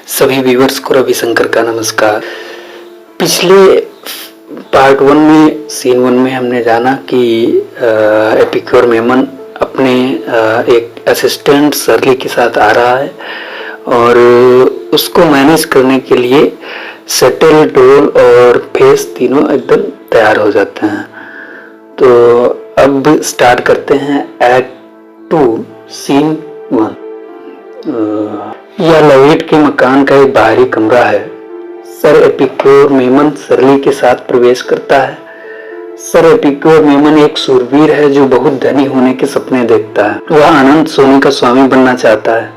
सभी व्यूवर्स को रविशंकर का नमस्कार। पिछले पार्ट 1 में सीन 1 में हमने जाना कि एपिक्योर मेमन अपने एक असिस्टेंट सरली के साथ आ रहा है और उसको मैनेज करने के लिए सेटल, डोल और फेस तीनों एकदम तैयार हो जाते हैं। तो अब स्टार्ट करते हैं एक्ट 2 सीन 1। यह लवेट के मकान का एक बाहरी कमरा है। सर एपिक्योर मेमन सरली के साथ प्रवेश करता है। सर एपिक्योर मेमन एक शूरवीर है जो बहुत धनी होने के सपने देखता है। वह अनंत सोने का स्वामी बनना चाहता है।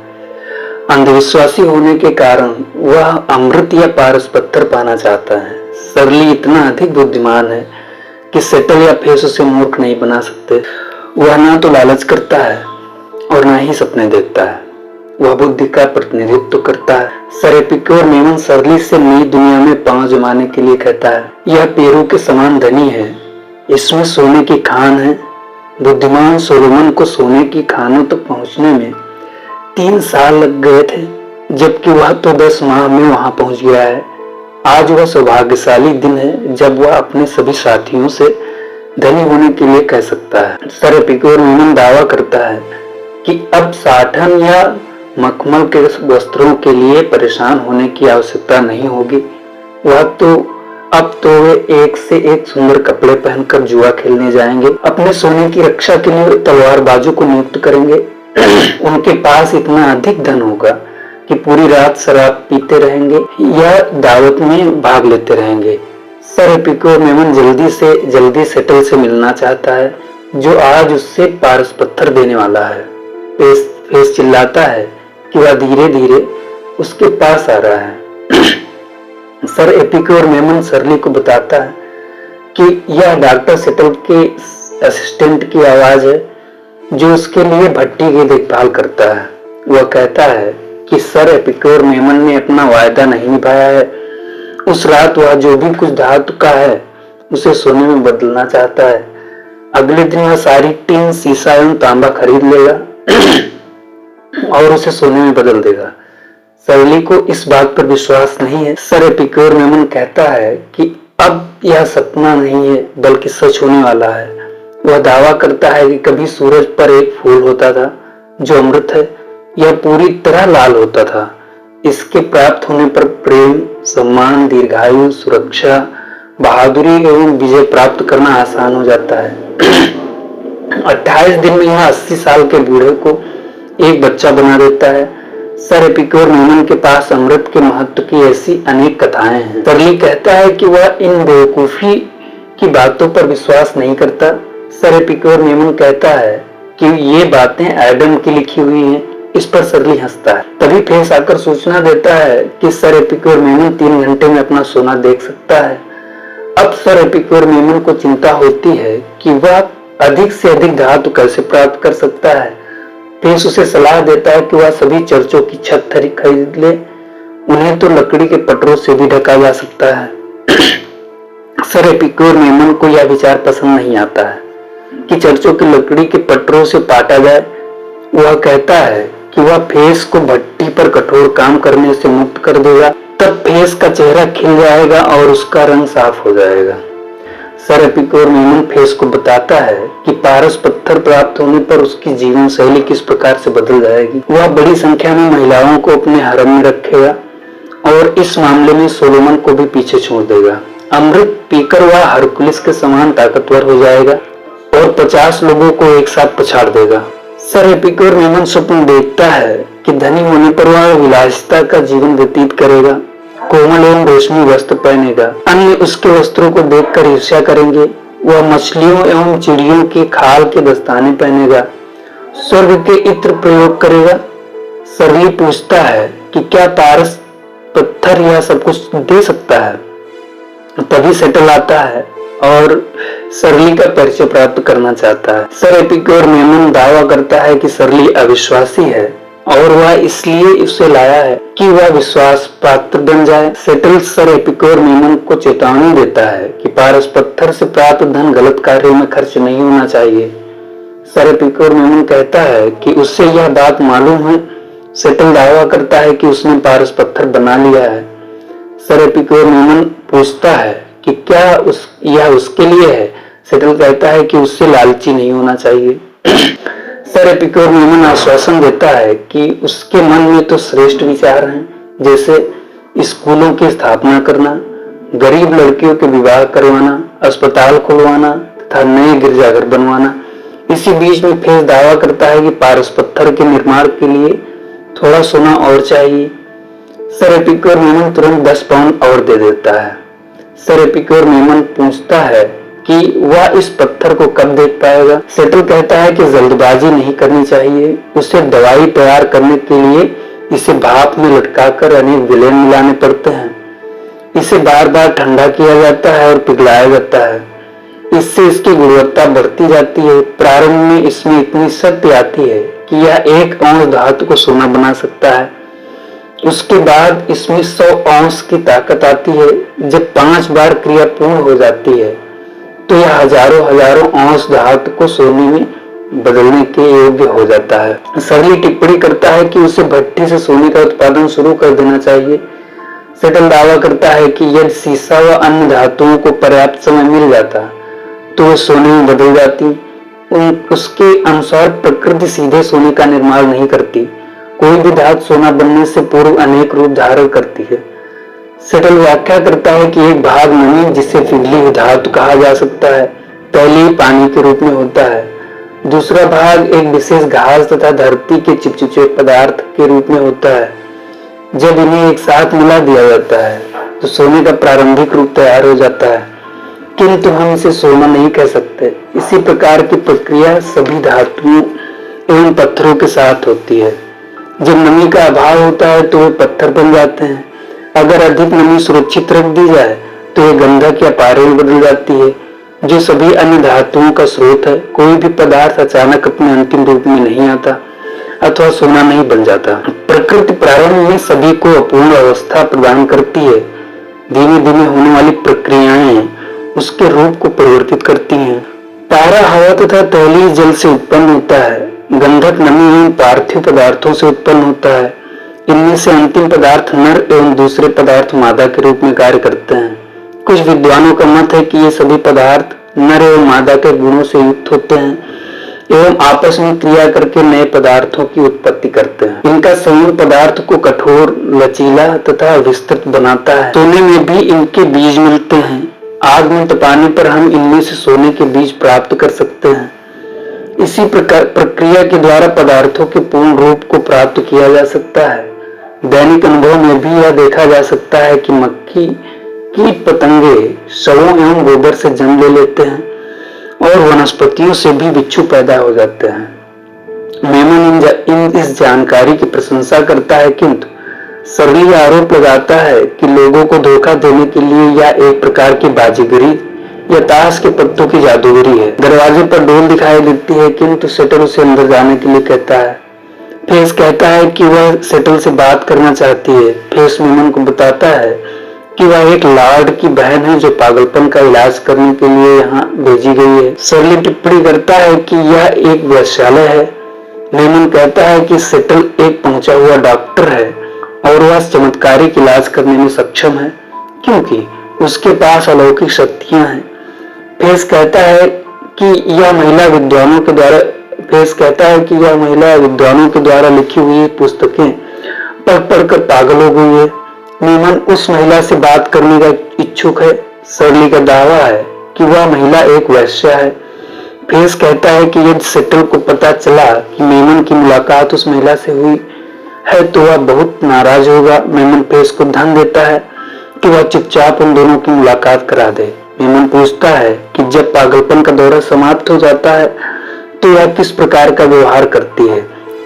अंधविश्वासी होने के कारण वह अमृत या पारस पत्थर पाना चाहता है। सरली इतना अधिक बुद्धिमान है कि सेटल या फेस उसे मूर्ख नहीं बना सकते। वह ना तो लालच करता है और ना ही सपने देखता है। वह बुद्धि का प्रतिनिधित्व करता है। सर एपिक्योर मेमन सरली से नई दुनिया में पांव जमाने के लिए कहता है। यह पेरू के समान धनी है। इसमें सोने की खान है। बुद्धिमान सोलोमन को सोने की खानों तक पहुंचने में 3 साल लग गए थे, जबकि वह तो 10 माह में वहां पहुंच गया है। आज वह सौभाग्यशाली दिन है जब वह अपने सभी साथियों से धनी होने के लिए कह सकता है। सर एपिक्योर मेमन दावा करता है कि अब साठन या मखमल के वस्त्रों के लिए परेशान होने की आवश्यकता नहीं होगी। वह तो अब तो वे एक से एक सुंदर कपड़े पहनकर जुआ खेलने जाएंगे। अपने सोने की रक्षा के लिए तलवारबाजों को नियुक्त करेंगे। उनके पास इतना अधिक धन होगा कि पूरी रात शराब पीते रहेंगे या दावत में भाग लेते रहेंगे। सर एपिक्योर मेमन जल्दी सेटल से मिलना चाहता है, जो आज उससे पारस पत्थर देने वाला है। फेस चिल्लाता है कि वह धीरे धीरे उसके पास आ रहा है। सर एपिक्योर मेमन सरली को बताता है कि यह डॉक्टर सेटल के असिस्टेंट की आवाज है, जो उसके लिए भट्टी की देखभाल करता है। वह कहता है कि सर एपिक्योर मेमन ने अपना वायदा नहीं निभाया है। उस रात वह जो भी कुछ धातु का है उसे सोने में बदलना चाहता है। अगले दिन वह सारी टीन, शीशा एवं तांबा खरीद लेगा और उसे सोने में बदल देगा। सरली को इस बात पर विश्वास नहीं है। सर एपिक्योर मेमन कहता है कि अब यह सपना नहीं है बल्कि सच होने वाला है। वह दावा करता है कि कभी सूरज पर एक फूल होता था जो अमृत है। यह पूरी तरह लाल होता था। इसके प्राप्त होने पर प्रेम, सम्मान, दीर्घायु, सुरक्षा, बहादुरी एवं विजय प्राप्त करना आसान हो जाता है। 28 दिन में यह 80 साल के बूढ़े को एक बच्चा बना देता है। सर एपिक्योर मेमन के पास अमृत के महत्व की ऐसी अनेक कथाएं हैं। सरली कहता है कि वह इन बेवकूफी की बातों पर विश्वास नहीं करता। सर एपिक्योर मेमन कहता है कि ये बातें एडम की लिखी हुई हैं। इस पर सरली हंसता है। तभी फेस आकर सूचना देता है कि सर एपिक्योर मेमन 3 घंटे में अपना सोना देख सकता है। अब सर एपिक्योर मेमन को चिंता होती है कि वह अधिक से अधिक धातु कैसे प्राप्त कर सकता है। फेस उसे सलाह देता है कि वह सभी चर्चों की छत खरीद ले। उन्हें तो लकड़ी के पटरों से भी ढका जा सकता है। सर एपिक्योर मेमन को यह विचार पसंद नहीं आता है कि चर्चों की लकड़ी के पटरों से पाटा जाए। वह कहता है कि वह फेस को भट्टी पर कठोर काम करने से मुक्त कर देगा। तब फेस का चेहरा खिल जाएगा और उसका रंग साफ हो जाएगा। सर एपिक्योर मेमन फेस को बताता है कि पारस पत्थर प्राप्त होने पर उसकी जीवन शैली किस प्रकार से बदल जाएगी। वह बड़ी संख्या में महिलाओं को अपने हरम में रखेगा और इस मामले में सोलोमन को भी पीछे छोड़ देगा। अमृत पीकर वह हरकुलिस के समान ताकतवर हो जाएगा और 50 लोगों को एक साथ पछाड़ देगा। सर एपिक्योर मेमन स्वप्न देखता है कि धनी होने पर वह विलासिता का जीवन व्यतीत करेगा, कोमल एवं रेशमी वस्त्र पहनेगा। अन्य उसके वस्त्रों को देखकर ईर्ष्या करेंगे। वह मछलियों एवं चिड़ियों के खाल के दस्ताने पहनेगा, स्वर्ग के इत्र प्रयोग करेगा। सरली पूछता है कि क्या पारस पत्थर यह सब कुछ दे सकता है। तभी सेटल आता है और सरली का परिचय प्राप्त करना चाहता है। सर एपिक्योर मेमन दावा करता है कि सरली अविश्वासी है और वह इसलिए उसे लाया है कि वह विश्वास पात्र बन जाए। सेटल सर एपिक्योर मेमन को चेतावनी देता है कि पारस पत्थर से प्राप्त धन गलत कार्यों में खर्च नहीं होना चाहिए। सर एपिक्योर मेमन कहता है कि उससे यह बात मालूम है। सेटल दावा करता है कि उसने पारस पत्थर बना लिया है। सर एपिक्योर मेमन पूछता है कि क्या यह उसके लिए है। सेटल कहता है कि उससे लालची नहीं होना चाहिए। सर एपिक्योर मेमन आश्वासन देता है कि उसके मन में तो श्रेष्ठ विचार हैं, जैसे स्कूलों की स्थापना करना, गरीब लड़कियों के विवाह करवाना, अस्पताल खुलवाना तथा नए गिरजाघर बनवाना। इसी बीच में फेस दावा करता है कि पारस पत्थर के निर्माण के लिए थोड़ा सोना और चाहिए। सर एपिक्योर मेमन तुरंत 10 पाउंड और दे देता है। सर एपिक्योर मेमन पूछता है कि वह इस पत्थर को कब देख पाएगा। सेटल कहता है कि जल्दबाजी नहीं करनी चाहिए, उसे दवाई तैयार करने के लिए इसे भाप में लटकाकर अनेक विलेन मिलाने पड़ते हैं। इसे बार बार ठंडा किया जाता है और पिघलाया जाता है। इससे इसकी गुणवत्ता बढ़ती जाती है। प्रारंभ में इसमें इतनी शक्ति आती है कि यह 1 औंस धातु को सोना बना सकता है। उसके बाद इसमें 100 औंस की ताकत आती है। जब 5 बार क्रिया पूर्ण हो जाती है तो यह हजारों औंस धातु को सोने में बदलने के योग्य हो जाता है। सरली टिप्पणी करता है कि उसे भट्टी से सोने का उत्पादन शुरू कर देना चाहिए। सेटल दावा करता है कि यदि सीसा व अन्य धातुओं को पर्याप्त समय मिल जाता तो वह सोने में बदल जाती। उसके अनुसार प्रकृति सीधे सोने का निर्माण नहीं करती। कोई भी धातु सोना बनने से पूर्व अनेक रूप धारण करती है। सेटल व्याख्या करता है कि एक भाग नमी, जिसे पिघली हुई धातु कहा जा सकता है, पहले ही पानी के रूप में होता है। दूसरा भाग एक विशेष घास तथा धरती के चिपचिपे पदार्थ के रूप में होता है। जब इन्हें एक साथ मिला दिया जाता है तो सोने का प्रारंभिक रूप तैयार हो जाता है, किंतु हम इसे सोना नहीं कह सकते। इसी प्रकार की प्रक्रिया सभी धातुओं एवं पत्थरों के साथ होती है। जब नमी का अभाव होता है तो वे पत्थर बन जाते हैं। अगर अधिक नमी सुरक्षित रख दी जाए तो ये गंधक या पारे में बदल जाती है, जो सभी अन्य धातुओं का स्रोत है। कोई भी पदार्थ अचानक अपने अंतिम रूप में नहीं आता अथवा सोना नहीं बन जाता। प्रकृति प्रारंभ में सभी को अपूर्ण अवस्था प्रदान करती है। धीमे धीमे होने वाली प्रक्रियाएं उसके रूप को परिवर्तित करती हैं। पारा हवा तथा तैलीय जल से उत्पन्न होता है। गंधक नमी एवं पार्थिव पदार्थों से उत्पन्न होता है। इनमें से अंतिम पदार्थ नर एवं दूसरे पदार्थ मादा के रूप में कार्य करते हैं। कुछ विद्वानों का मत है कि ये सभी पदार्थ नर एवं मादा के गुणों से युक्त होते हैं एवं आपस में क्रिया करके नए पदार्थों की उत्पत्ति करते हैं। इनका संयोग पदार्थ को कठोर, लचीला तथा विस्तृत बनाता है। सोने में भी इनके बीज मिलते हैं। आग में तपाने पर हम इनमें से सोने के बीज प्राप्त कर सकते हैं। इसी प्रकार प्रक्रिया के द्वारा पदार्थों के पूर्ण रूप को प्राप्त किया जा सकता है। दैनिक अनुभव में भी यह देखा जा सकता है कि मक्खी, कीट पतंगे शवों एवं गोबर से जन्म ले लेते हैं और वनस्पतियों से भी बिच्छू पैदा हो जाते हैं। मेमन इस जानकारी की प्रशंसा करता है, किंतु सरली आरोप लगाता है कि लोगों को धोखा देने के लिए यह एक प्रकार की बाजीगरी या ताश के पत्तों की जादूगरी है। दरवाजे पर डोल दिखाई देती है, किंतु सेटल उसे अंदर जाने के लिए कहता है। फेस कहता है कि वह सेटल से बात करना चाहती है। फेस मेमन को बताता है कि वह एक लॉर्ड की बहन है जो पागलपन का इलाज करने के लिए यहाँ भेजी गई है। सरली टिप्पणी करता है कि यह एक वेश्यालय है। मेमन कहता है कि सेटल एक पहुंचा हुआ डॉक्टर है और वह चमत्कारिक इलाज करने में सक्षम है क्योंकि उसके पास अलौकिक शक्तियां हैं। फेस कहता है कि यह महिला विद्वानों के द्वारा लिखी हुई पुस्तकें पढ़ पढ़कर पागल हो गई है। मेमन उस महिला से बात करने का इच्छुक है। सरली का दावा है कि वह महिला एक वेश्या है। फेस कहता है कि यदि सेटल को पता चला कि मेमन की मुलाकात उस महिला से हुई है तो वह बहुत नाराज होगा। मेमन फेस को धन देता है कि वह चुपचाप उन दोनों की मुलाकात करा दे। मेमन पूछता है कि जब पागलपन का दौरा समाप्त हो जाता है तो वह किस प्रकार का व्यवहार करती है।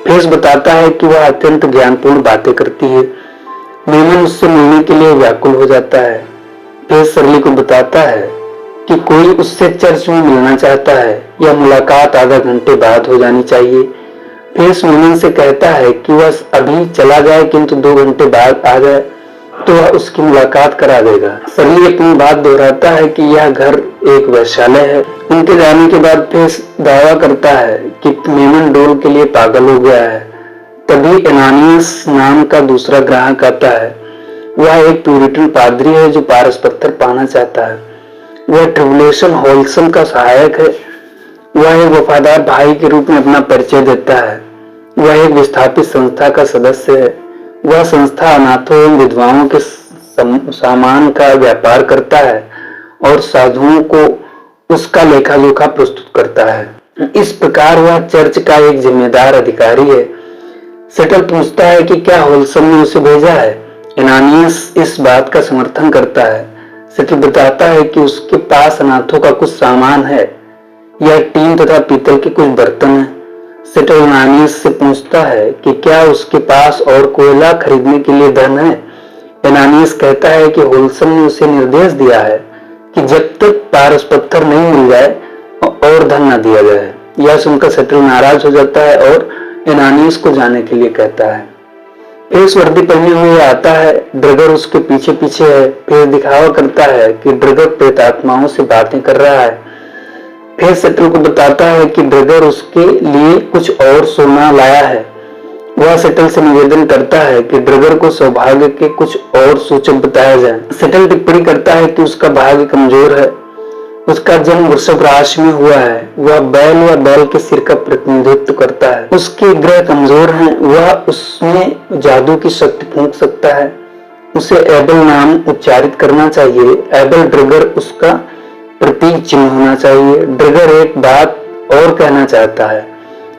फेस बताता है कि वह अत्यंत ज्ञानपूर्ण बातें करती है। मेमन उससे मिलने के लिए व्याकुल हो जाता है। फेस सरली को बताता है कि कोई उससे चर्च में मिलना चाहता है। यह मुलाकात आधा घंटे बाद हो जानी चाहिए। फेस मेमन से कहता है कि वह अभी चला जाए किंतु 2 घंटे बाद आ जाए तो वह उसकी मुलाकात करा देगा। सरली अपनी बात दोहराता है कि यह घर एक वेश्यालय है। उनके जाने के बाद फेस दावा करता है कि मेमन डोल के लिए पागल हो गया है। तभी एनानियस नाम का दूसरा ग्राहक आता है। वह एक प्यूरिटन पादरी है जो पारस पत्थर पाना चाहता है। वह ट्रिब्यूलेशन होल्सम का सहायक है। वह एक वफादार भाई के रूप में अपना परिचय देता है। वह एक विस्थापित संस्था का सदस्य है। वह संस्था अनाथों एवं विधवाओं के सामान का व्यापार करता है और साधुओं को उसका लेखा जोखा प्रस्तुत करता है। इस प्रकार वह चर्च का एक जिम्मेदार अधिकारी है। सेटल पूछता है कि क्या होल्सम ने उसे भेजा है। एनानियस इस बात का समर्थन करता है। सेटल बताता है कि उसके पास अनाथों का कुछ सामान है। यह टीन तथा पीतल के कुछ बर्तन हैं। सेटल एनानियस से पूछता है कि क्या उसके पास और कोयला खरीदने के लिए धन है। एनानियस कहता है कि होल्सम ने उसे निर्देश दिया है कि जब तक पारस पत्थर नहीं मिल जाए और धन न दिया जाए। यह सुनकर सेटल नाराज हो जाता है और एनानियस को जाने के लिए कहता है। फिर वर्दी पहने हुए आता है। ड्रगर उसके पीछे पीछे है। फिर दिखावा करता है कि ड्रगर प्रेतात्माओं से बातें कर रहा है। फिर सेटल को बताता है कि ड्रगर उसके लिए कुछ और सोना लाया है। वह सेटल से निवेदन करता है कि ड्रगर को सौभाग्य के कुछ और सूचक बताया जाए। सेटल टिप्पणी करता है कि उसका भाग्य कमजोर है। उसका जन्म वृषभ राशि में हुआ है। वह बैल व बैल के सिर का प्रतिनिधित्व करता है। उसके ग्रह कमजोर हैं। वह उसमें जादू की शक्ति फूंक सकता है। उसे एबल नाम उच्चारित करना चाहिए। एबल ड्रगर उसका प्रतीक चिन्ह होना चाहिए। ड्रगर एक बात और कहना चाहता है।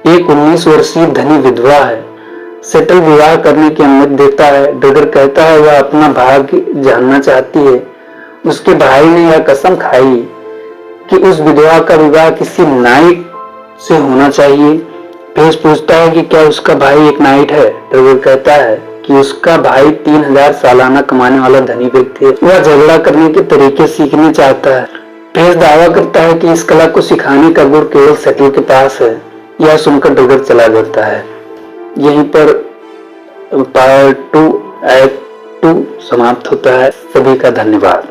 एक 19 वर्षीय धनी विधवा है। सेटल विवाह करने की अनुमति देता है। ड्रगर कहता है वह अपना भाग्य जानना चाहती है। उसके भाई ने यह कसम खाई कि उस विधवा का विवाह किसी नाइट से होना चाहिए। फिर पूछता है कि क्या उसका भाई एक नाइट है। ड्रगर कहता है कि उसका भाई 3000 सालाना कमाने वाला धनी व्यक्ति है। वह झगड़ा करने के तरीके सीखने चाहता है। फिर दावा करता है कि इस कला को सिखाने का गुण केवल सेटल के पास है। यह सुनकर ड्रगर चला जाता है। यहीं पर पार्ट 2 एक्ट 2 समाप्त होता है। सभी का धन्यवाद।